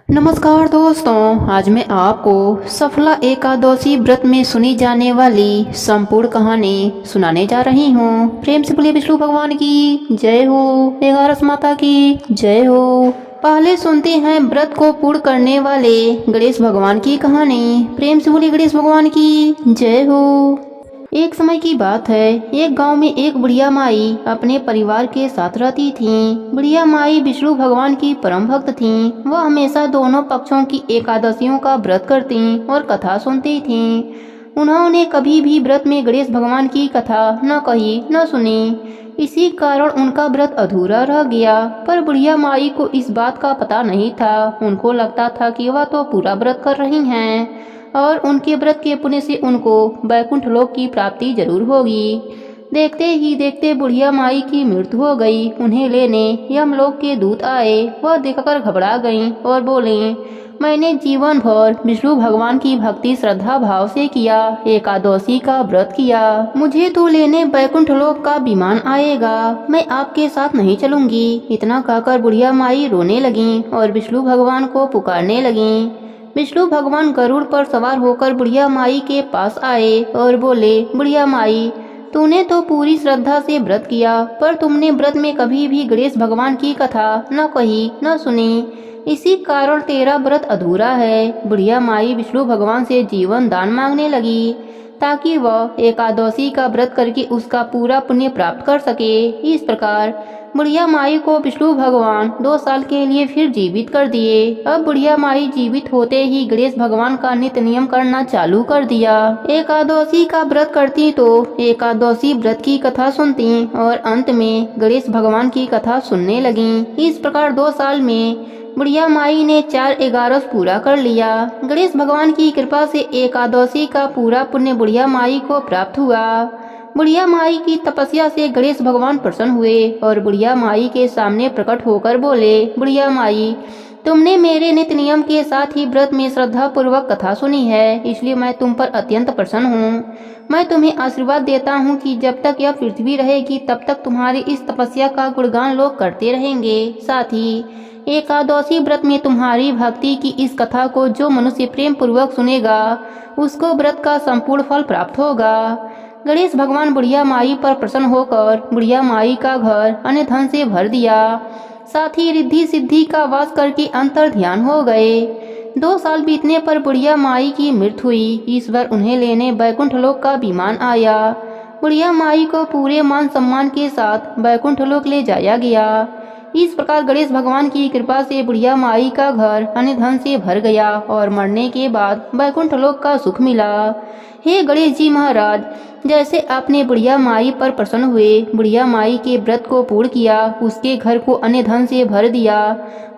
नमस्कार दोस्तों, आज मैं आपको सफला एकादशी व्रत में सुनी जाने वाली संपूर्ण कहानी सुनाने जा रही हूँ। प्रेम से बोलिए विष्णु भगवान की जय हो, एगारस माता की जय हो। पहले सुनते हैं व्रत को पूर्ण करने वाले गणेश भगवान की कहानी। प्रेम से बोलिए गणेश भगवान की जय हो। एक समय की बात है, एक गांव में एक बुढ़िया माई अपने परिवार के साथ रहती थीं। बुढ़िया माई विष्णु भगवान की परम भक्त थीं। वह हमेशा दोनों पक्षों की एकादशियों का व्रत करती और कथा सुनती थीं। उन्होंने कभी भी व्रत में गणेश भगवान की कथा न कही न सुनी। इसी कारण उनका व्रत अधूरा रह गया। पर बुढ़िया माई को इस बात का पता नहीं था। उनको लगता था कि वह तो पूरा व्रत कर रही हैं और उनके व्रत के पुण्य से उनको वैकुंठ लोक की प्राप्ति जरूर होगी। देखते ही देखते बुढ़िया माई की मृत्यु हो गई। उन्हें लेने यमलोक के दूत आए। वह देखकर घबरा गईं और बोले, मैंने जीवन भर विष्णु भगवान की भक्ति श्रद्धा भाव से किया, एकादशी का व्रत किया। मुझे तो लेने वैकुंठ लोक का विमान आएगा, मैं आपके साथ नहीं चलूंगी। इतना कहकर बुढ़िया माई रोने लगी और विष्णु भगवान को पुकारने लगी। विष्णु भगवान गरुड़ पर सवार होकर बुढ़िया माई के पास आए और बोले, बुढ़िया माई, तूने तो पूरी श्रद्धा से व्रत किया, पर तुमने व्रत में कभी भी गणेश भगवान की कथा न कही न सुनी। इसी कारण तेरा व्रत अधूरा है। बुढ़िया माई विष्णु भगवान से जीवन दान मांगने लगी ताकि वह एकादशी का व्रत करके उसका पूरा पुण्य प्राप्त कर सके। इस प्रकार बुढ़िया माई को विष्णु भगवान 2 साल के लिए फिर जीवित कर दिए। अब बुढ़िया माई जीवित होते ही गणेश भगवान का नित्य नियम करना चालू कर दिया। एकादशी का व्रत करती तो एकादशी व्रत की कथा सुनती और अंत में गणेश भगवान की कथा सुनने लगी। इस प्रकार 2 साल में बुढ़िया माई ने 4 एगारस पूरा कर लिया। गणेश भगवान की कृपा से एकादशी का पूरा पुण्य बुढ़िया माई को प्राप्त हुआ। बुढ़िया माई की तपस्या से गणेश भगवान प्रसन्न हुए और बुढ़िया माई के सामने प्रकट होकर बोले, बुढ़िया माई, तुमने मेरे नित्य नियम के साथ ही व्रत में श्रद्धा पूर्वक कथा सुनी है, इसलिए मैं तुम पर अत्यंत प्रसन्न हूँ। मैं तुम्हें आशीर्वाद देता हूँ कि जब तक यह पृथ्वी रहेगी तब तक तुम्हारी इस तपस्या का गुणगान लोग करते रहेंगे। साथ ही एकादशी व्रत में तुम्हारी भक्ति की इस कथा को जो मनुष्य प्रेम पूर्वक सुनेगा उसको व्रत का संपूर्ण फल प्राप्त होगा। गणेश भगवान बुढ़िया माई पर प्रसन्न होकर बुढ़िया माई का घर अन्य धन से भर दिया। साथ ही रिद्धि सिद्धि का वास करके अंतर ध्यान हो गए। 2 साल बीतने पर बुढ़िया माई की मृत्यु हुई। ईश्वर उन्हें लेने वैकुंठ लोक का विमान आया। बुढ़िया माई को पूरे मान सम्मान के साथ वैकुंठ लोक ले जाया गया। इस प्रकार गणेश भगवान की कृपा से बुढ़िया माई का घर अन्य धन से भर गया और मरने के बाद वैकुंठ लोक का सुख मिला। हे गणेश जी महाराज, जैसे आपने बुढ़िया माई पर प्रसन्न हुए, बुढ़िया माई के व्रत को पूर्ण किया, उसके घर को अन्य धन से भर दिया,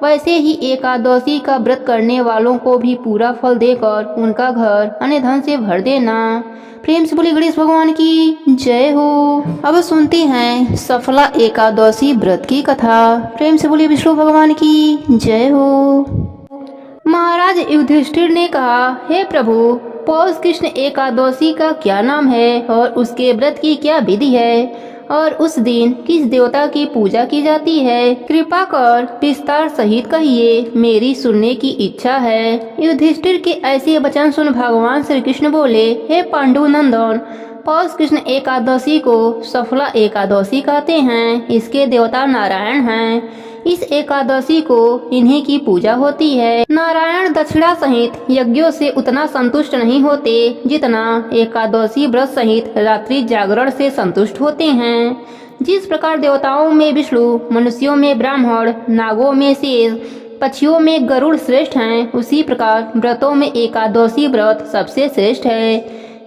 वैसे ही एकादशी का व्रत करने वालों को भी पूरा फल देकर उनका घर अन्य धन से भर देना। प्रेम से बोलिए गणेश भगवान की जय हो। अब सुनते हैं सफला एकादशी व्रत की कथा। प्रेम से बोलिए विष्णु भगवान की जय हो। महाराज युधिष्ठिर ने कहा, हे प्रभु, पौष कृष्ण एकादशी का क्या नाम है और उसके व्रत की क्या विधि है और उस दिन किस देवता की पूजा की जाती है? कृपा कर विस्तार सहित कहिए, मेरी सुनने की इच्छा है। युधिष्ठिर के ऐसे वचन सुन भगवान श्री कृष्ण बोले, हे पांडु नंदन, पौष कृष्ण एकादशी को सफला एकादशी कहते हैं। इसके देवता नारायण हैं। इस एकादशी को इन्हीं की पूजा होती है। नारायण दक्षिणा सहित यज्ञों से उतना संतुष्ट नहीं होते जितना एकादशी व्रत सहित रात्रि जागरण से संतुष्ट होते हैं। जिस प्रकार देवताओं में विष्णु, मनुष्यों में ब्राह्मण, नागों में शेष, पक्षियों में गरुड़ श्रेष्ठ हैं, उसी प्रकार व्रतों में एकादशी व्रत सबसे श्रेष्ठ है।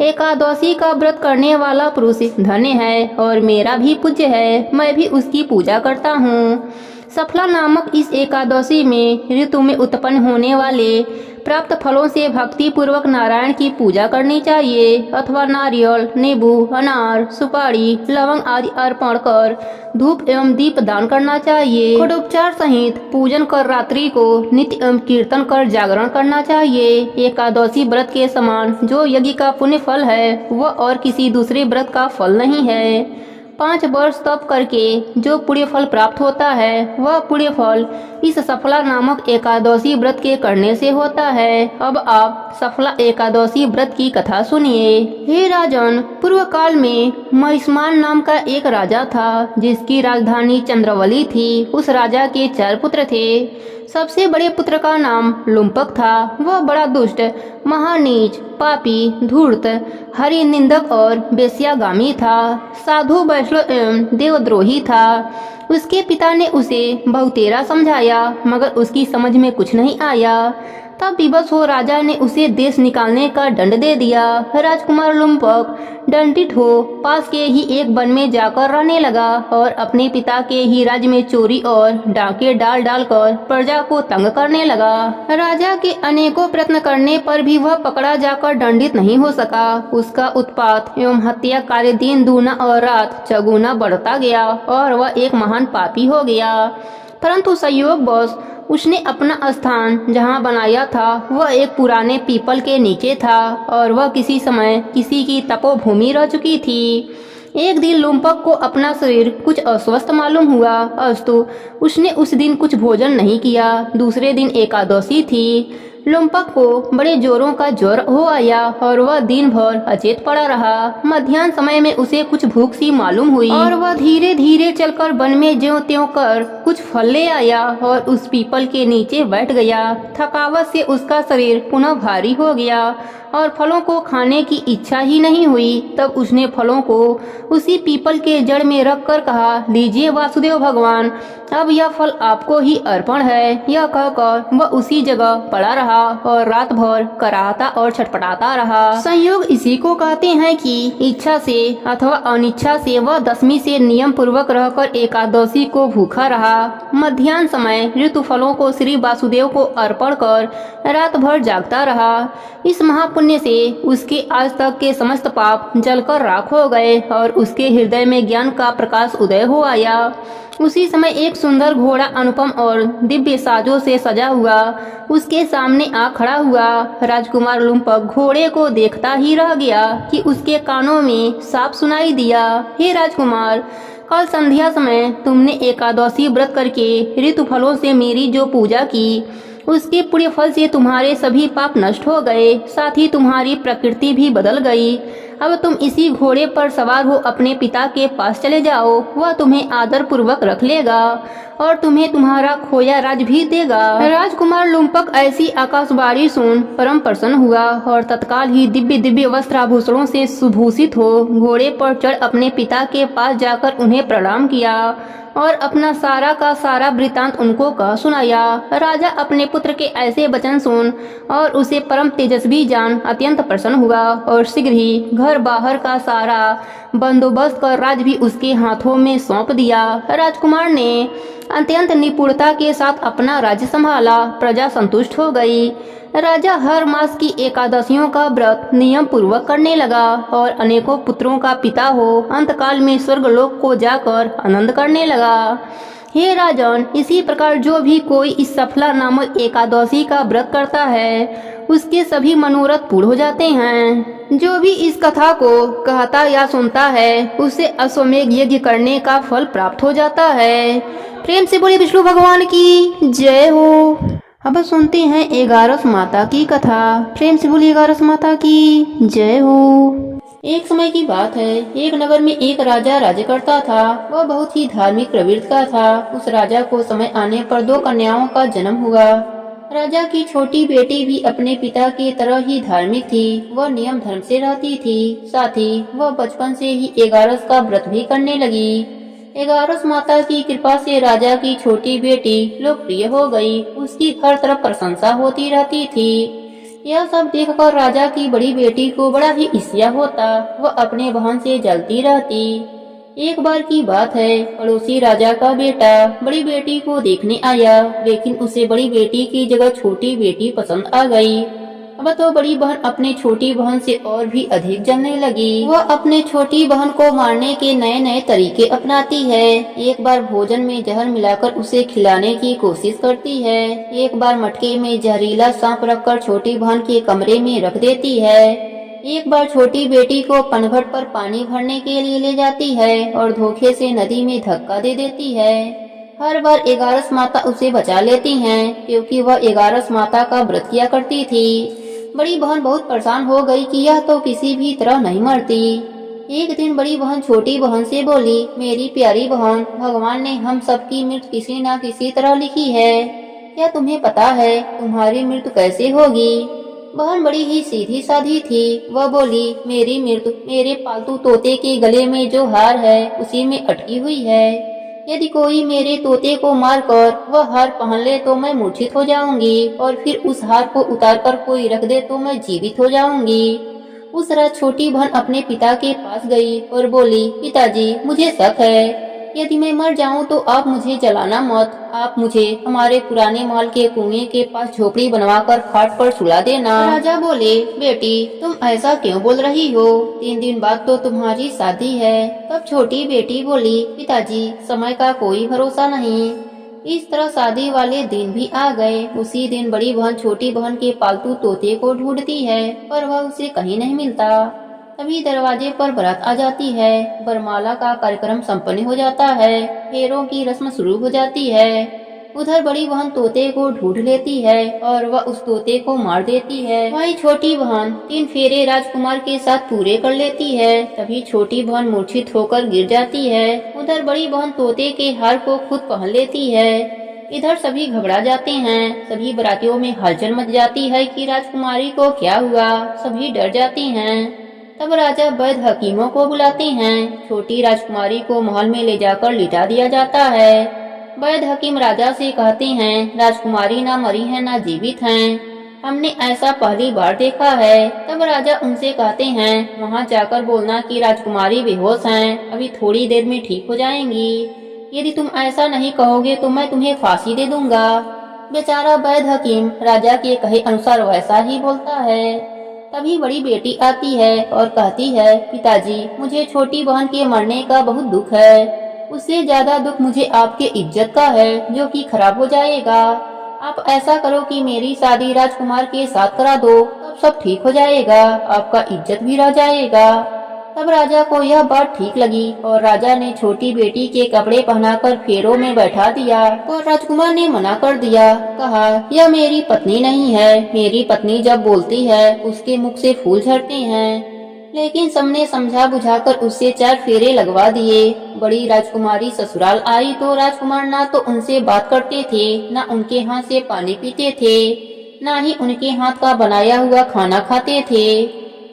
एकादशी का व्रत करने वाला पुरुष धन्य है और मेरा भी पूज्य है। मैं भी उसकी पूजा करता हूँ। सफला नामक इस एकादशी में ऋतु में उत्पन्न होने वाले प्राप्त फलों से भक्ति पूर्वक नारायण की पूजा करनी चाहिए अथवा नारियल, नींबू, अनार, सुपारी, लवंग आदि अर्पण कर धूप एवं दीप दान करना चाहिए। खडोपचार सहित पूजन कर रात्रि को नित्य एवं कीर्तन कर जागरण करना चाहिए। एकादशी व्रत के समान जो यज्ञ का पुण्य फल है वह और किसी दूसरे व्रत का फल नहीं है। 5 वर्ष तप करके जो पुण्य फल प्राप्त होता है वह पुण्य फल इस सफला नामक एकादशी व्रत के करने से होता है। अब आप सफला एकादशी व्रत की कथा सुनिए। हे राजन, पूर्व काल में महिष्मान नाम का एक राजा था जिसकी राजधानी चंद्रवली थी। उस राजा के 4 पुत्र थे। सबसे बड़े पुत्र का नाम लुम्पक था। वह बड़ा दुष्ट, महानीच, पापी, धूर्त, हरि निंदक और वेश्यागामी था। साधु, वैष्णव एवं देवद्रोही था। उसके पिता ने उसे बहुतेरा समझाया मगर उसकी समझ में कुछ नहीं आया। तब विवश हो राजा ने उसे देश निकालने का दंड दे दिया। राजकुमार लुम्पक दंडित हो पास के ही एक वन में जाकर रहने लगा और अपने पिता के ही राज्य में चोरी और डाके डाल डालकर प्रजा को तंग करने लगा। राजा के अनेकों प्रयत्न करने पर भी वह पकड़ा जाकर दंडित नहीं हो सका। उसका उत्पात एवं हत्या कार्य दिन दूना और रात चौगुना बढ़ता गया और वह एक महान पापी हो गया। परंतु संयोगवश उसने अपना स्थान जहाँ बनाया था वह एक पुराने पीपल के नीचे था और वह किसी समय किसी की तपोभूमि रह चुकी थी। एक दिन लुम्पक को अपना शरीर कुछ अस्वस्थ मालूम हुआ, अस्तु उसने उस दिन कुछ भोजन नहीं किया। दूसरे दिन एकादशी थी। लुम्पक को बड़े जोरों का ज्वर हो आया और वह दिन भर अचेत पड़ा रहा। मध्याह्न समय में उसे कुछ भूख सी मालूम हुई और वह धीरे धीरे चलकर वन में ज्यों त्यों कर कुछ फल ले आया और उस पीपल के नीचे बैठ गया। थकावट से उसका शरीर पुनः भारी हो गया और फलों को खाने की इच्छा ही नहीं हुई। तब उसने फलों को उसी पीपल के जड़ में रख कर कहा, लीजिए वासुदेव भगवान, अब यह फल आपको ही अर्पण है। यह कहकर वह उसी जगह पड़ा रहा और रात भर कराहता और छटपटाता रहा। संयोग इसी को कहते हैं कि इच्छा से अथवा अनिच्छा से वह 10वीं से नियम पूर्वक रहकर एकादशी को भूखा रहा। मध्याह्न समय ऋतु फलों को श्री वासुदेव को अर्पण कर रात भर जागता रहा। इस महापुण्य से उसके आज तक के समस्त पाप जलकर राख हो गए और उसके हृदय में ज्ञान का प्रकाश उदय हो आया। उसी समय एक सुंदर घोड़ा अनुपम और दिव्य साजों से सजा हुआ उसके सामने आ खड़ा हुआ। राजकुमार लुम्पक घोड़े को देखता ही रह गया कि उसके कानों में साफ सुनाई दिया, हे राजकुमार, कल संध्या समय तुमने एकादशी व्रत करके ऋतु फलों से मेरी जो पूजा की उसके पुण्य फल से तुम्हारे सभी पाप नष्ट हो गए, साथ ही तुम्हारी प्रकृति भी बदल गई। अब तुम इसी घोड़े पर सवार हो अपने पिता के पास चले जाओ। वह तुम्हें आदर पूर्वक रख लेगा और तुम्हें तुम्हारा खोया राज भी देगा। राजकुमार लुम्पक ऐसी आकाशवाणी सुन परम प्रसन्न हुआ और तत्काल ही दिव्य दिव्य वस्त्राभूषणों से सुभूषित हो घोड़े पर चढ़ अपने पिता के पास जाकर उन्हें प्रणाम किया और अपना सारा का सारा वृतांत उनको कह सुनाया। राजा अपने पुत्र के ऐसे वचन सुन और उसे परम तेजस्वी जान अत्यंत प्रसन्न हुआ और शीघ्र ही घर बाहर का सारा बंदोबस्त कर राज भी उसके हाथों में सौंप दिया। राजकुमार ने अत्यंत निपुणता के साथ अपना राज्य संभाला। प्रजा संतुष्ट हो गई। राजा हर मास की एकादशियों का व्रत नियम पूर्वक करने लगा और अनेकों पुत्रों का पिता हो अंतकाल में स्वर्गलोक को जाकर आनंद करने लगा। हे राजन, इसी प्रकार जो भी कोई इस सफला नामक एकादशी का व्रत करता है उसके सभी मनोरथ पूर्ण हो जाते हैं। जो भी इस कथा को कहता या सुनता है उसे अश्वमेध यज्ञ करने का फल प्राप्त हो जाता है। प्रेम से बोले विष्णु भगवान की जय हो। अब सुनते हैं 11 माता की कथा। प्रेम से बोली 11 माता की जय हो। एक समय की बात है, एक नगर में एक राजा राज्य करता था। वह बहुत ही धार्मिक प्रवृत्ति का था। उस राजा को समय आने पर 2 कन्याओं का जन्म हुआ। राजा की छोटी बेटी भी अपने पिता की तरह ही धार्मिक थी। वह नियम धर्म से रहती थी। साथ ही वह बचपन से ही 11 का व्रत भी करने लगी। 11 माता की कृपा से राजा की छोटी बेटी लोकप्रिय हो गई। उसकी हर तरफ प्रशंसा होती रहती थी। यह सब देखकर राजा की बड़ी बेटी को बड़ा ही ईर्ष्या होता। वह अपने बहन से जलती रहती। एक बार की बात है, पड़ोसी राजा का बेटा बड़ी बेटी को देखने आया, लेकिन उसे बड़ी बेटी की जगह छोटी बेटी पसंद आ गई। अब तो बड़ी बहन अपने छोटी बहन से और भी अधिक जलने लगी। वह अपने छोटी बहन को मारने के नए नए तरीके अपनाती है। एक बार भोजन में जहर मिलाकर उसे खिलाने की कोशिश करती है। एक बार मटके में जहरीला सांप रखकर छोटी बहन के कमरे में रख देती है। एक बार छोटी बेटी को पनघट पर पानी भरने के लिए ले जाती है और धोखे से नदी में धक्का दे देती है। हर बार 11 माता उसे बचा लेती हैं क्योंकि वह 11 माता का व्रत किया करती थी। बड़ी बहन बहुत परेशान हो गई कि यह तो किसी भी तरह नहीं मरती। एक दिन बड़ी बहन छोटी बहन से बोली, मेरी प्यारी बहन, भगवान ने हम सबकी मृत्यु किसी न किसी तरह लिखी है। क्या तुम्हें पता है तुम्हारी मृत्यु कैसे होगी? बहन बड़ी ही सीधी साधी थी। वह बोली, मेरी मृत्यु मेरे पालतू तोते के गले में जो हार है उसी में अटकी हुई है। यदि कोई मेरे तोते को मारकर वह हार पहन ले तो मैं मूर्छित हो जाऊंगी और फिर उस हार को उतारकर कोई रख दे तो मैं जीवित हो जाऊंगी। उस रात छोटी बहन अपने पिता के पास गई और बोली, पिताजी, मुझे शक है, यदि मैं मर जाऊं तो आप मुझे जलाना मत। आप मुझे हमारे पुराने महल के कुएं के पास झोपड़ी बनवाकर खाट पर सुला देना। राजा बोले, बेटी, तुम ऐसा क्यों बोल रही हो? 3 दिन बाद तो तुम्हारी शादी है। तब छोटी बेटी बोली, पिताजी, समय का कोई भरोसा नहीं। इस तरह शादी वाले दिन भी आ गए। उसी दिन बड़ी बहन छोटी बहन के पालतू तोते को ढूंढती है पर वह उसे कहीं नहीं मिलता। तभी दरवाजे पर बारात आ जाती है। वरमाला का कार्यक्रम संपन्न हो जाता है। फेरों की रस्म शुरू हो जाती है। उधर बड़ी बहन तोते को ढूंढ लेती है और वह उस तोते को मार देती है। वही छोटी बहन 3 फेरे राजकुमार के साथ पूरे कर लेती है। तभी छोटी बहन मूर्छित होकर गिर जाती है। उधर बड़ी बहन तोते के हार को खुद पहन लेती है। इधर सभी घबरा जाते हैं। सभी बारातियों में हलचल मच जाती है कि राजकुमारी को क्या हुआ। सभी डर जाते हैं। तब राजा वैद्य हकीमों को बुलाते हैं। छोटी राजकुमारी को महल में ले जाकर लिटा दिया जाता है। वैद्य हकीम राजा से कहते हैं, राजकुमारी ना मरी है ना जीवित हैं। हमने ऐसा पहली बार देखा है। तब राजा उनसे कहते हैं, वहां जाकर बोलना कि राजकुमारी बेहोश हैं, अभी थोड़ी देर में ठीक हो जाएंगी। यदि तुम ऐसा नहीं कहोगे तो मैं तुम्हें फांसी दे दूंगा। बेचारा वैद्य हकीम राजा के कहे अनुसार वैसा ही बोलता है। तभी बड़ी बेटी आती है और कहती है, पिताजी, मुझे छोटी बहन के मरने का बहुत दुख है। उससे ज्यादा दुख मुझे आपके इज्जत का है जो कि खराब हो जाएगा। आप ऐसा करो कि मेरी शादी राजकुमार के साथ करा दो, तब सब ठीक हो जाएगा, आपका इज्जत भी रह जाएगा। तब राजा को यह बात ठीक लगी और राजा ने छोटी बेटी के कपड़े पहनाकर फेरों में बैठा दिया और राजकुमार ने मना कर दिया। कहा, यह मेरी पत्नी नहीं है। मेरी पत्नी जब बोलती है उसके मुख से फूल झड़ते हैं। लेकिन सबने समझा बुझाकर उससे 4 फेरे लगवा दिए। बड़ी राजकुमारी ससुराल आई तो राजकुमार ना तो उनसे बात करते थे, ना उनके हाथ से पानी पीते थे, ना ही उनके हाथ का बनाया हुआ खाना खाते थे।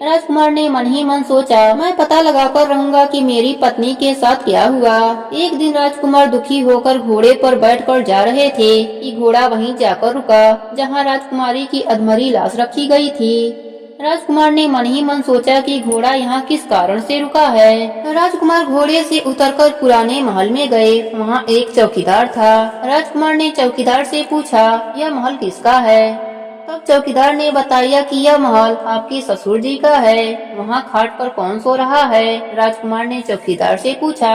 राजकुमार ने मन ही मन सोचा, मैं पता लगाकर रहूंगा कि मेरी पत्नी के साथ क्या हुआ। एक दिन राजकुमार दुखी होकर घोड़े पर बैठकर जा रहे थे कि घोड़ा वहीं जाकर रुका जहां राजकुमारी की अधमरी लाश रखी गई थी। राजकुमार ने मन ही मन सोचा कि घोड़ा यहाँ किस कारण से रुका है। राजकुमार घोड़े से उतरकर पुराने महल में गए। वहाँ एक चौकीदार था। राजकुमार ने चौकीदार से पूछा, यह महल किसका है? तब चौकीदार ने बताया कि यह महल आपके ससुर जी का है। वहाँ खाट पर कौन सो रहा है? राजकुमार ने चौकीदार से पूछा।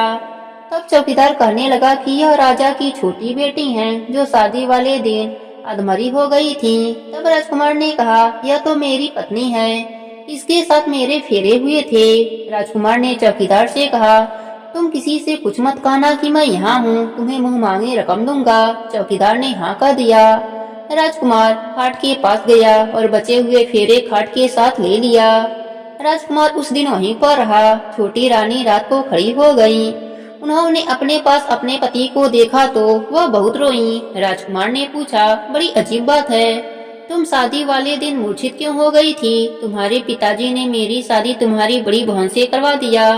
तब चौकीदार कहने लगा कि यह राजा की छोटी बेटी हैं, जो शादी वाले दिन अधमरी हो गई थी। तब राजकुमार ने कहा, यह तो मेरी पत्नी है, इसके साथ मेरे फेरे हुए थे। राजकुमार ने चौकीदार से कहा, तुम किसी से कुछ मत कहना कि मैं यहाँ हूँ, तुम्हें मुँह मांगी रकम दूंगा। चौकीदार ने हाँ कह दिया। राजकुमार खाट के पास गया और बचे हुए फेरे खाट के साथ ले लिया। राजकुमार उस दिन वहीं पर रहा। छोटी रानी रात को खड़ी हो गई। उन्होंने अपने पास अपने पति को देखा तो वह बहुत रोई। राजकुमार ने पूछा, बड़ी अजीब बात है, तुम शादी वाले दिन मूर्छित क्यों हो गई थी? तुम्हारे पिताजी ने मेरी शादी तुम्हारी बड़ी बहन से करवा दिया,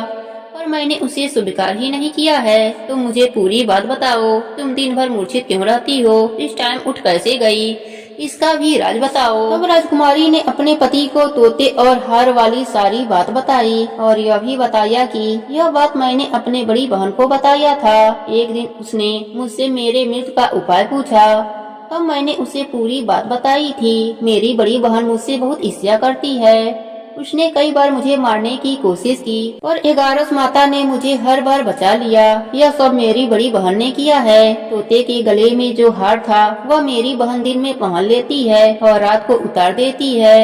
पर मैंने उसे स्वीकार ही नहीं किया है। तुम मुझे पूरी बात बताओ, तुम दिन भर मूर्छित क्यों रहती हो? इस टाइम उठ कैसे गई? इसका भी राज बताओ। तब राजकुमारी ने अपने पति को तोते और हार वाली सारी बात बताई और यह भी बताया कि यह बात मैंने अपने बड़ी बहन को बताया था। एक दिन उसने मुझसे मेरे मृत्यु का उपाय पूछा, तब मैंने उसे पूरी बात बताई थी। मेरी बड़ी बहन मुझसे बहुत ईर्ष्या करती है। उसने कई बार मुझे मारने की कोशिश की और 11 माता ने मुझे हर बार बचा लिया। यह सब मेरी बड़ी बहन ने किया है। तोते के गले में जो हार था वह मेरी बहन दिन में पहन लेती है और रात को उतार देती है।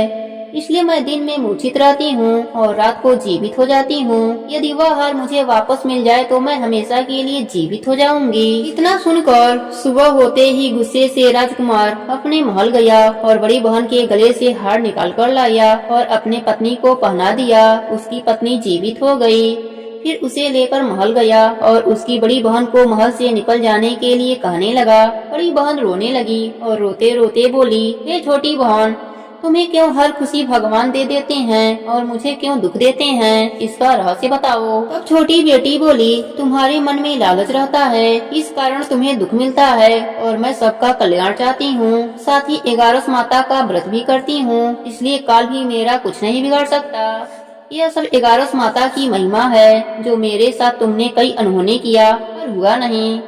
इसलिए मैं दिन में मूर्छित रहती हूँ और रात को जीवित हो जाती हूँ। यदि वह हार मुझे वापस मिल जाए तो मैं हमेशा के लिए जीवित हो जाऊंगी। इतना सुनकर सुबह होते ही गुस्से से राजकुमार अपने महल गया और बड़ी बहन के गले से हार निकाल कर लाया और अपने पत्नी को पहना दिया। उसकी पत्नी जीवित हो गई। फिर उसे लेकर महल गया और उसकी बड़ी बहन को महल से निकल जाने के लिए कहने लगा। बड़ी बहन रोने लगी और रोते रोते बोली, हे छोटी बहन, तुम्हें क्यों हर खुशी भगवान दे देते हैं और मुझे क्यों दुख देते हैं, इसका रहस्य बताओ। तब छोटी बेटी बोली, तुम्हारे मन में लालच रहता है, इस कारण तुम्हें दुख मिलता है और मैं सबका कल्याण चाहती हूँ। साथ ही 11 माता का व्रत भी करती हूँ, इसलिए काल भी मेरा कुछ नहीं बिगाड़ सकता। यह सब 11 माता की महिमा है, जो मेरे साथ तुमने कई अनहोनी किया पर हुआ नहीं।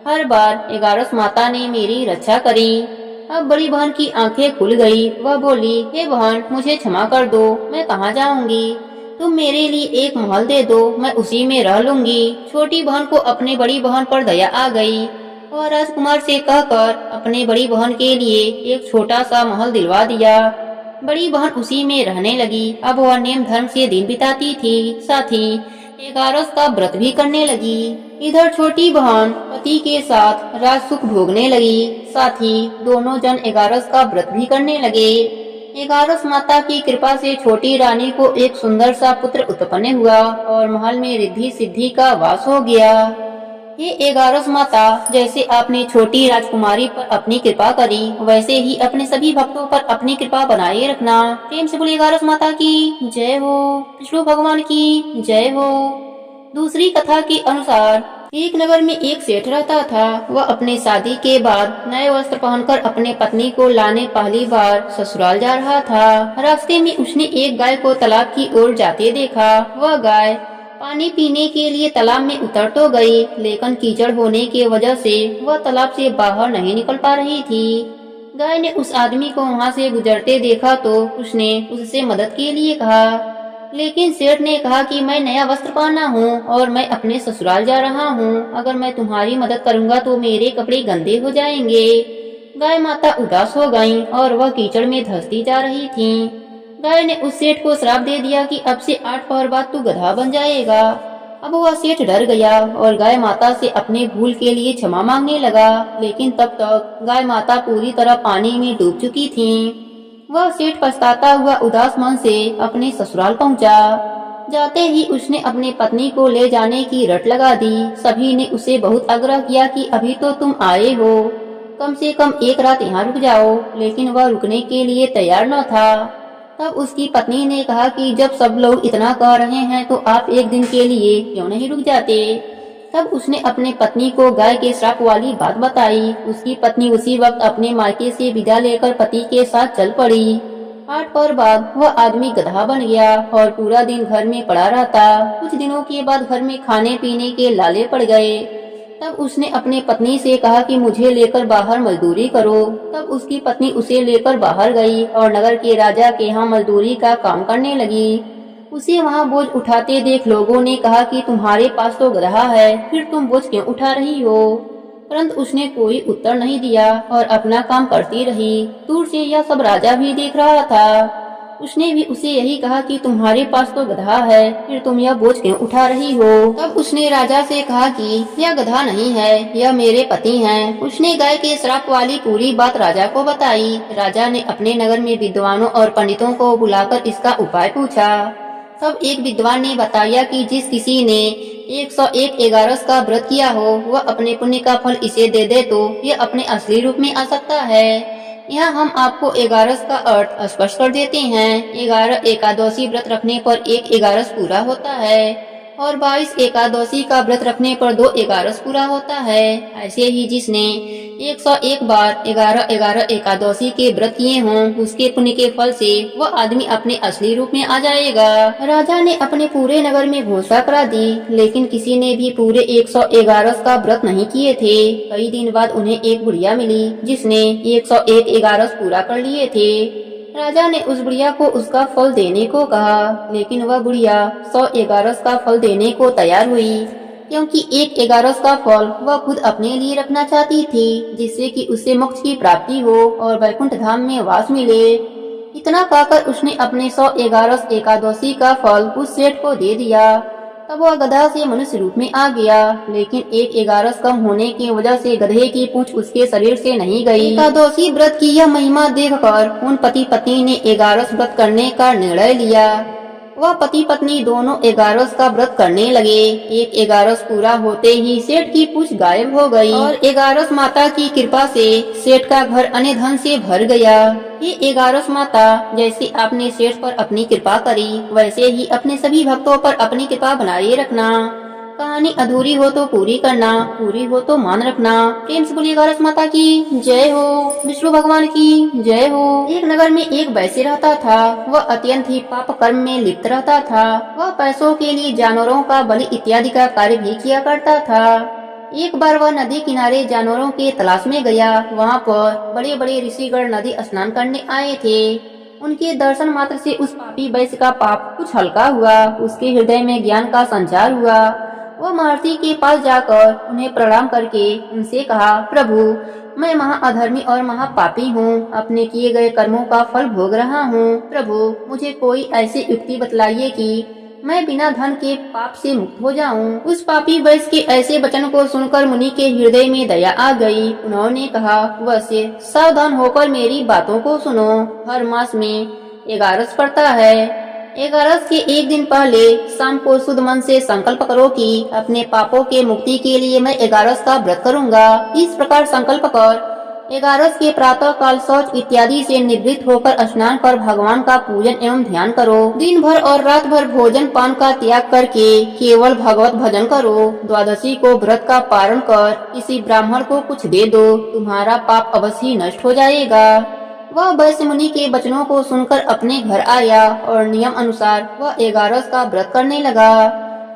हर बार 11 माता ने मेरी रक्षा करी। अब बड़ी बहन की आंखें खुल गई। वह बोली, हे बहन, मुझे क्षमा कर दो, मैं कहाँ जाऊंगी। तुम मेरे लिए एक महल दे दो, मैं उसी में रह लूंगी। छोटी बहन को अपने बड़ी बहन पर दया आ गई और राजकुमार से कहकर अपने बड़ी बहन के लिए एक छोटा सा महल दिलवा दिया। बड़ी बहन उसी में रहने लगी। अब वह नेम धर्म से दिन बिताती थी, साथ ही 11 का व्रत भी करने लगी। इधर छोटी बहन पति के साथ राज सुख भोगने लगी, साथ ही दोनों जन 11 का व्रत भी करने लगे। 11 माता की कृपा से छोटी रानी को एक सुंदर सा पुत्र उत्पन्न हुआ और महल में रिद्धि सिद्धि का वास हो गया। ये 11 माता, जैसे आपने छोटी राजकुमारी पर अपनी कृपा करी, वैसे ही अपने सभी भक्तों पर अपनी कृपा बनाए रखना। प्रेम से बोलिए 11 माता की जय हो, विष्णु भगवान की जय हो। दूसरी कथा के अनुसार एक नगर में एक सेठ रहता था। वह अपने शादी के बाद नए वस्त्र पहनकर अपने पत्नी को लाने पहली बार ससुराल जा रहा था। रास्ते में उसने एक गाय को तालाब की ओर जाते देखा। वह गाय पानी पीने के लिए तालाब में उतर तो गई, लेकिन कीचड़ होने की वजह से वह तालाब से बाहर नहीं निकल पा रही थी। गाय ने उस आदमी को वहां से गुजरते देखा तो उसने उससे मदद के लिए कहा, लेकिन सेठ ने कहा कि मैं नया वस्त्र पहना हूँ और मैं अपने ससुराल जा रहा हूँ। अगर मैं तुम्हारी मदद करूँगा तो मेरे कपड़े गंदे हो जाएंगे। गाय माता उदास हो गईं और वह कीचड़ में धंसती जा रही थीं। गाय ने उस सेठ को श्राप दे दिया कि अब से 8 पहर बाद तू गधा बन जाएगा। अब वह सेठ डर गया और गाय माता से अपने भूल के लिए क्षमा मांगने लगा, लेकिन तब तक गाय माता पूरी तरह पानी में डूब चुकी थीं। वह सेठ पछताता हुआ उदास मन से अपने ससुराल पहुंचा। जाते ही उसने अपने पत्नी को ले जाने की रट लगा दी। सभी ने उसे बहुत आग्रह किया कि अभी तो तुम आए हो, कम से कम एक रात यहाँ रुक जाओ, लेकिन वह रुकने के लिए तैयार न था। तब उसकी पत्नी ने कहा कि जब सब लोग इतना कह रहे हैं तो आप एक दिन के लिए क्यों नहीं रुक जाते। तब उसने अपने पत्नी को गाय के श्राप वाली बात बताई। उसकी पत्नी उसी वक्त अपने मायके से विदा लेकर पति के साथ चल पड़ी। 8 पहर बाद वह आदमी गधा बन गया और पूरा दिन घर में पड़ा रहता। कुछ दिनों के बाद घर में खाने पीने के लाले पड़ गए। तब उसने अपने पत्नी से कहा कि मुझे लेकर बाहर मजदूरी करो। तब उसकी पत्नी उसे लेकर बाहर गई और नगर के राजा के यहाँ मजदूरी का काम करने लगी। उसे वहाँ बोझ उठाते देख लोगों ने कहा कि तुम्हारे पास तो गधा है, फिर तुम बोझ क्यों उठा रही हो। परंतु उसने कोई उत्तर नहीं दिया और अपना काम करती रही। दूर से यह सब राजा भी देख रहा था। उसने भी उसे यही कहा कि तुम्हारे पास तो गधा है, फिर तुम यह बोझ क्यों उठा रही हो। तब उसने राजा से कहा कि यह गधा नहीं है, यह मेरे पति हैं। उसने गाय के श्राप वाली पूरी बात राजा को बताई। राजा ने अपने नगर में विद्वानों और पंडितों को बुलाकर इसका उपाय पूछा। तब एक विद्वान ने बताया कि जिस किसी ने 101 11 का व्रत किया हो, वह अपने पुण्य का फल इसे दे दे तो यह अपने असली रूप में आ सकता है। यहाँ हम आपको 11 का अर्थ स्पष्ट कर देते हैं। 11 एकादशी व्रत रखने पर 1 11 पूरा होता है और 22 एकादशी का व्रत रखने पर 2 11 पूरा होता है। ऐसे ही जिसने 101 बार 11 एकादशी के व्रत किए हों, उसके पुण्य के फल से वह आदमी अपने असली रूप में आ जाएगा। राजा ने अपने पूरे नगर में घोषणा करा दी, लेकिन किसी ने भी पूरे 111 का व्रत नहीं किए थे। कई दिन बाद उन्हें एक बुढ़िया मिली जिसने 101 11 पूरा कर लिए थे। राजा ने उस बुढ़िया को उसका फल देने को कहा, लेकिन वह बुढ़िया 100 11 का फल देने को तैयार हुई, क्योंकि 1 11 का फल वह खुद अपने लिए रखना चाहती थी, जिससे कि उसे मोक्ष की प्राप्ति हो और वैकुंठ धाम में वास मिले। इतना पाकर उसने अपने 111 एकादशी का फल उस सेठ को दे दिया। तब वह गधा से मनुष्य रूप में आ गया, लेकिन एक 11 कम होने की वजह से गधे की पूंछ उसके शरीर से नहीं गई। एकादशी व्रत की यह महिमा देखकर उन पति पत्नी ने 11 व्रत करने का निर्णय लिया। वह पति पत्नी दोनों 11 का व्रत करने लगे। एक 11 पूरा होते ही सेठ की पूंछ गायब हो गई और 11 माता की कृपा से सेठ का घर अन्य धन से भर गया। ये 11 माता, जैसे आपने सेठ पर अपनी कृपा करी, वैसे ही अपने सभी भक्तों पर अपनी कृपा बनाए रखना। कहानी अधूरी हो तो पूरी करना, पूरी हो तो मान रखना। प्रेम से बोलिए 11 माता की जय हो, विष्णु भगवान की जय हो। एक नगर में एक वैश्य रहता था। वह अत्यंत ही पाप कर्म में लिप्त रहता था। वह पैसों के लिए जानवरों का बलि इत्यादि का कार्य भी किया करता था। एक बार वह नदी किनारे जानवरों के तलाश में गया। वहाँ पर बड़े बड़े ऋषिगण नदी स्नान करने आए थे। उनके दर्शन मात्र से उस पापी वैश्य का पाप कुछ हल्का हुआ। उसके हृदय में ज्ञान का संचार हुआ। वह महर्षि के पास जाकर उन्हें प्रणाम करके उनसे कहा, प्रभु, मैं महाअधर्मी और महापापी हूँ। अपने किए गए कर्मों का फल भोग रहा हूँ। प्रभु, मुझे कोई ऐसी युक्ति बतलाइए कि मैं बिना धन के पाप से मुक्त हो जाऊं। उस पापी वैश्य के ऐसे वचन को सुनकर मुनि के हृदय में दया आ गई। उन्होंने कहा, वैश्य, सावधान होकर मेरी बातों को सुनो। हर मास में 11 पड़ता है। 11 के एक दिन पहले शाम को शुद्ध मन से संकल्प करो कि अपने पापों के मुक्ति के लिए मैं 11 का व्रत करूंगा। इस प्रकार संकल्प कर 11 के प्रातः काल शौच इत्यादि से निवृत्त होकर स्नान कर भगवान का पूजन एवं ध्यान करो। दिन भर और रात भर भोजन पान का त्याग करके केवल भगवत भजन करो। द्वादशी को व्रत का पारण कर किसी ब्राह्मण को कुछ दे दो, तुम्हारा पाप अवश्य ही नष्ट हो जाएगा। वह वैश्य मुनि के वचनों को सुनकर अपने घर आया और नियम अनुसार वह 11 का व्रत करने लगा।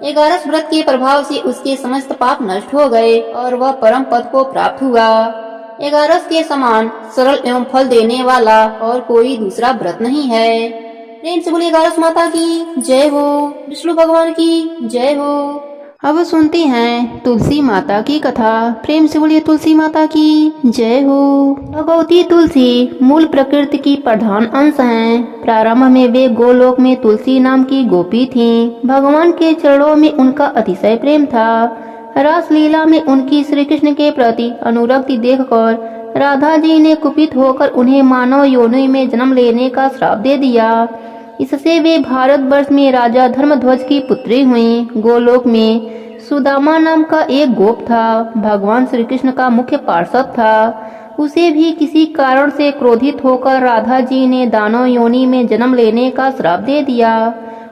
11 व्रत के प्रभाव से उसके समस्त पाप नष्ट हो गए और वह परम पद को प्राप्त हुआ। 11 के समान सरल एवं फल देने वाला और कोई दूसरा व्रत नहीं है। प्रेम से बोलिए 11 माता की जय हो, विष्णु भगवान की जय हो। अब सुनते हैं तुलसी माता की कथा। प्रेम से बोलिए तुलसी माता की जय हो। भगवती तुलसी मूल प्रकृति की प्रधान अंश हैं। प्रारंभ में वे गोलोक में तुलसी नाम की गोपी थीं। भगवान के चरणों में उनका अतिशय प्रेम था। रास लीला में उनकी श्री कृष्ण के प्रति अनुरक्ति देखकर राधा जी ने कुपित होकर उन्हें मानव योनि में जन्म लेने का श्राप दे दिया। इससे वे भारतवर्ष में राजा धर्मध्वज की पुत्री हुईं। गोलोक में सुदामा नाम का एक गोप था। भगवान श्री कृष्ण का मुख्य पार्षद था। उसे भी किसी कारण से क्रोधित होकर राधा जी ने दानव योनि में जन्म लेने का श्राप दे दिया।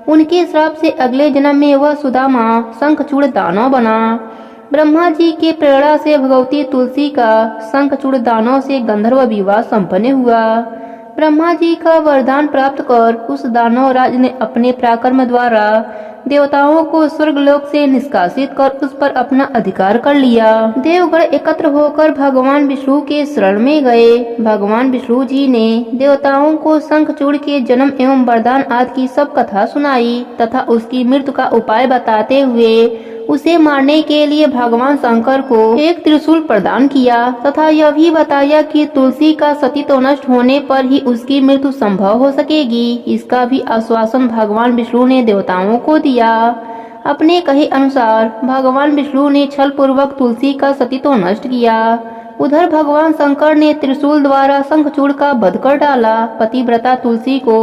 उनके श्राप से अगले जन्म में वह सुदामा शंखचूड़ दानव बना। ब्रह्मा जी के प्रेरणा से भगवती तुलसी का शंखचूड़ दानव से गंधर्व विवाह संपन्न हुआ। ब्रह्मा जी का वरदान प्राप्त कर उस दानव राज ने अपने पराक्रम द्वारा देवताओं को स्वर्गलोक से निष्कासित कर उस पर अपना अधिकार कर लिया। देवगण एकत्र होकर भगवान विष्णु के शरण में गए। भगवान विष्णु जी ने देवताओं को शंखचूड़ के जन्म एवं वरदान आदि की सब कथा सुनाई तथा उसकी मृत्यु का उपाय बताते हुए उसे मारने के लिए भगवान शंकर को एक त्रिशूल प्रदान किया तथा यह भी बताया कि तुलसी का सतीत्व नष्ट होने पर ही उसकी मृत्यु संभव हो सकेगी। इसका भी आश्वासन भगवान विष्णु ने देवताओं को दिया। अपने कहे अनुसार भगवान विष्णु ने छल पूर्वक तुलसी का सतीत्व नष्ट किया। उधर भगवान शंकर ने त्रिशूल द्वारा शंखचूड़ का वध कर डाला। पतिव्रता तुलसी को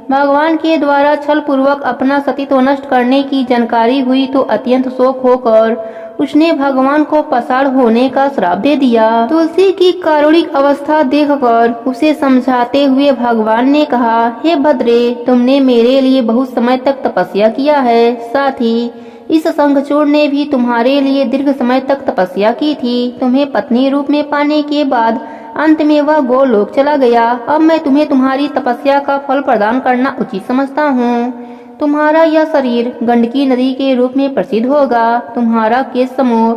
भगवान के द्वारा छल पूर्वक अपना सतीत्व नष्ट करने की जानकारी हुई तो अत्यंत शोक होकर उसने भगवान को पसाड़ होने का श्राप दे दिया। तुलसी की कारुणिक अवस्था देखकर उसे समझाते हुए भगवान ने कहा, हे भद्रे, तुमने मेरे लिए बहुत समय तक तपस्या किया है। साथ ही इस शंखचूड़ ने भी तुम्हारे लिए दीर्घ समय तक तपस्या की थी। तुम्हें पत्नी रूप में पाने के बाद अंत में वह गोलोक चला गया। अब मैं तुम्हें तुम्हारी तपस्या का फल प्रदान करना उचित समझता हूँ। तुम्हारा यह शरीर गंडकी नदी के रूप में प्रसिद्ध होगा। तुम्हारा केश समूह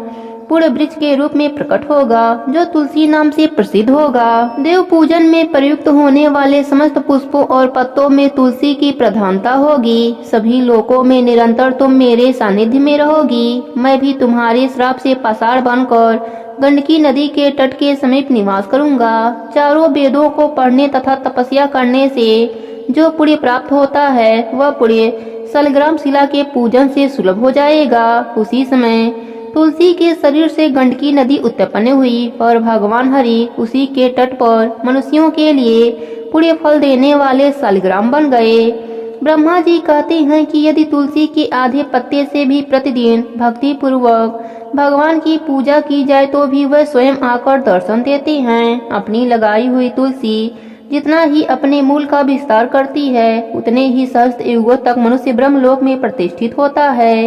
पूर्ण वृक्ष के रूप में प्रकट होगा जो तुलसी नाम से प्रसिद्ध होगा। देव पूजन में प्रयुक्त होने वाले समस्त पुष्पों और पत्तों में तुलसी की प्रधानता होगी। सभी लोकों में निरंतर तुम मेरे सानिध्य में रहोगी। मैं भी तुम्हारे श्राप से पाषाण बनकर गंडकी नदी के तट के समीप निवास करूंगा। चारों वेदों को पढ़ने तथा तपस्या करने से जो पुण्य प्राप्त होता है वह पुण्य सलग्राम शिला के पूजन से सुलभ हो जाएगा। उसी समय तुलसी के शरीर से गंडकी नदी उत्पन्न हुई और भगवान हरि उसी के तट पर मनुष्यों के लिए पुण्य फल देने वाले सालिग्राम बन गए। ब्रह्मा जी कहते हैं कि यदि तुलसी के आधे पत्ते से भी प्रतिदिन भक्ति पूर्वक भगवान की पूजा की जाए तो भी वह स्वयं आकर दर्शन देते हैं। अपनी लगाई हुई तुलसी जितना ही अपने मूल का विस्तार करती है उतने ही सहस्त्र युगों तक मनुष्य ब्रह्मलोक में प्रतिष्ठित होता है।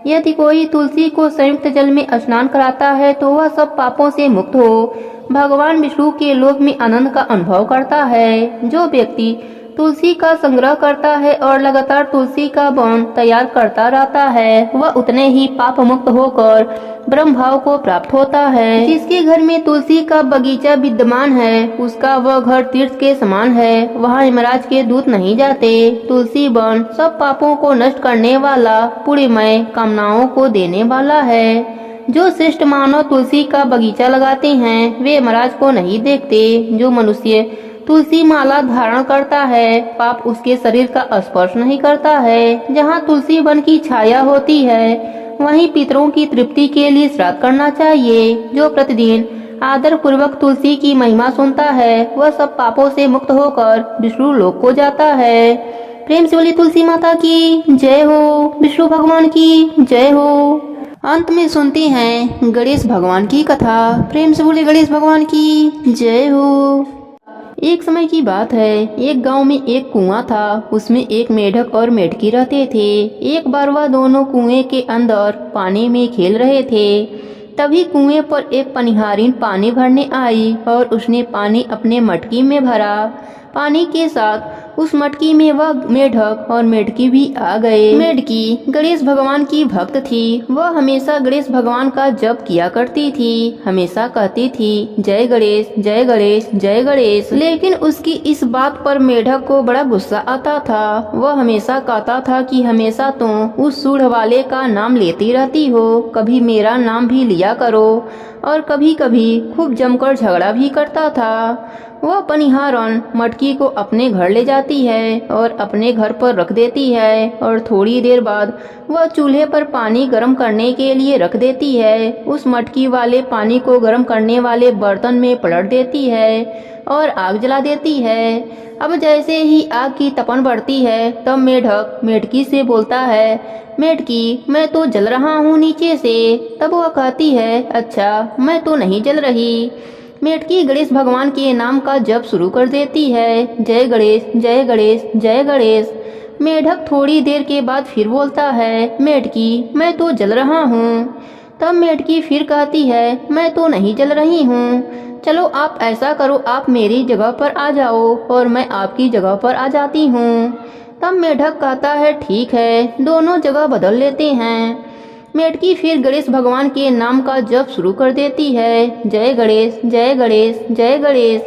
यदि कोई तुलसी को संयुक्त जल में स्नान कराता है तो वह सब पापों से मुक्त हो भगवान विष्णु के लोक में आनंद का अनुभव करता है। जो व्यक्ति तुलसी का संग्रह करता है और लगातार तुलसी का वन तैयार करता रहता है वह उतने ही पाप मुक्त होकर ब्रह्म भाव को प्राप्त होता है। जिसके घर में तुलसी का बगीचा विद्यमान है उसका वह घर तीर्थ के समान है। वहाँ यमराज के दूत नहीं जाते। तुलसी वन सब पापों को नष्ट करने वाला पुण्यमय कामनाओं को देने वाला है। जो श्रेष्ठ मानव तुलसी का बगीचा लगाते हैं वे यमराज को नहीं देखते। जो मनुष्य तुलसी माला धारण करता है पाप उसके शरीर का स्पर्श नहीं करता है। जहाँ तुलसी वन की छाया होती है वहीं पितरों की तृप्ति के लिए श्राद्ध करना चाहिए। जो प्रतिदिन आदर पूर्वक तुलसी की महिमा सुनता है वह सब पापों से मुक्त होकर विष्णु लोक को जाता है। प्रेम से बोली तुलसी माता की जय हो, विष्णु भगवान की जय हो। अंत में सुनते हैं गणेश भगवान की कथा। प्रेम से बोले गणेश भगवान की जय हो। एक समय की बात है, एक गांव में एक कुआं था। उसमें एक मेढक और मेढकी रहते थे। एक बार वह दोनों कुएं के अंदर पानी में खेल रहे थे। तभी कुएं पर एक पनिहारिन पानी भरने आई और उसने पानी अपने मटकी में भरा। पानी के साथ उस मटकी में वह मेढक और मेढकी भी आ गए। मेढकी गणेश भगवान की भक्त थी। वह हमेशा गणेश भगवान का जप किया करती थी। हमेशा कहती थी जय गणेश जय गणेश जय गणेश। लेकिन उसकी इस बात पर मेढक को बड़ा गुस्सा आता था। वह हमेशा कहता था कि हमेशा तुम उस सूढ़ वाले का नाम लेती रहती हो, कभी मेरा नाम भी लिया करो। और कभी कभी खूब जमकर झगड़ा भी करता था। वह पनिहारन मटकी को अपने घर ले जाती है और अपने घर पर रख देती है और थोड़ी देर बाद वह चूल्हे पर पानी गर्म करने के लिए रख देती है। उस मटकी वाले पानी को गर्म करने वाले बर्तन में पलट देती है और आग जला देती है। अब जैसे ही आग की तपन बढ़ती है तब मेढक मेढकी से बोलता है, मेढकी मैं तो जल रहा हूँ नीचे से। तब वह कहती है, अच्छा मैं तो नहीं जल रही। मेढकी गणेश भगवान के नाम का जप शुरू कर देती है, जय गणेश जय गणेश जय गणेश। मेढक थोड़ी देर के बाद फिर बोलता है, मेढकी मैं तो जल रहा हूँ। तब मेढकी फिर कहती है, मैं तो नहीं जल रही हूँ। चलो आप ऐसा करो, आप मेरी जगह पर आ जाओ और मैं आपकी जगह पर आ जाती हूँ। तब मेढक कहता है, ठीक है। दोनों जगह बदल लेते हैं। मेढकी फिर गणेश भगवान के नाम का जप शुरू कर देती है, जय गणेश जय गणेश जय गणेश।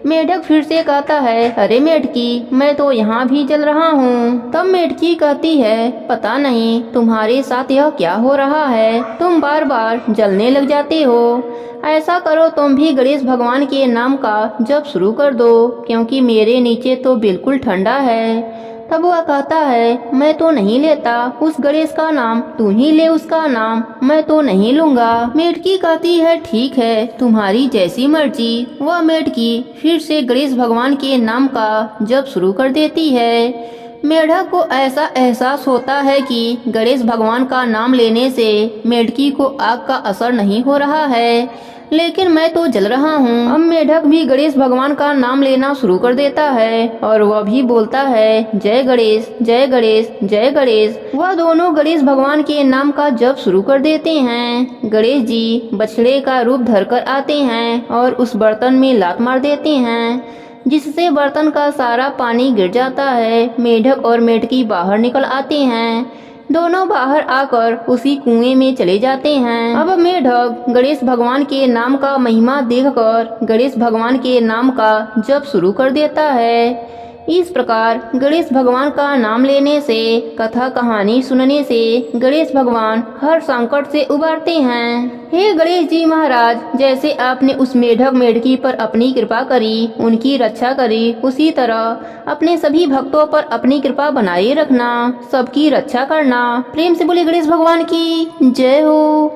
मेढक फिर से कहता है, अरे मेढकी मैं तो यहाँ भी जल रहा हूँ। तब मेढकी कहती है, पता नहीं तुम्हारे साथ यह क्या हो रहा है, तुम बार बार जलने लग जाते हो। ऐसा करो तुम भी गणेश भगवान के नाम का जप शुरू कर दो, क्योंकि मेरे नीचे तो बिल्कुल ठंडा है। तब वह कहता है, मैं तो नहीं लेता उस गणेश का नाम, तू ही ले उसका नाम, मैं तो नहीं लूंगा। मेढकी कहती है, ठीक है तुम्हारी जैसी मर्जी। वह मेढकी फिर से गणेश भगवान के नाम का जप शुरू कर देती है। मेढक को ऐसा एहसास होता है कि गणेश भगवान का नाम लेने से मेढकी को आग का असर नहीं हो रहा है, लेकिन मैं तो जल रहा हूँ। अब मेढक भी गणेश भगवान का नाम लेना शुरू कर देता है और वह भी बोलता है, जय गणेश जय गणेश जय गणेश। वह दोनों गणेश भगवान के नाम का जप शुरू कर देते हैं। गणेश जी बछड़े का रूप धरकर आते हैं और उस बर्तन में लात मार देते हैं, जिससे बर्तन का सारा पानी गिर जाता है। मेढक और मेढकी बाहर निकल आते हैं। दोनों बाहर आकर उसी कुएं में चले जाते हैं। अब मेढक गणेश भगवान के नाम का महिमा देखकर गणेश भगवान के नाम का जप शुरू कर देता है। इस प्रकार गणेश भगवान का नाम लेने से, कथा कहानी सुनने से गणेश भगवान हर संकट से उबारते हैं। हे गणेश जी महाराज, जैसे आपने उस मेढक मेढकी पर अपनी कृपा करी, उनकी रक्षा करी, उसी तरह अपने सभी भक्तों पर अपनी कृपा बनाए रखना, सबकी रक्षा करना। प्रेम से बोले गणेश भगवान की जय हो।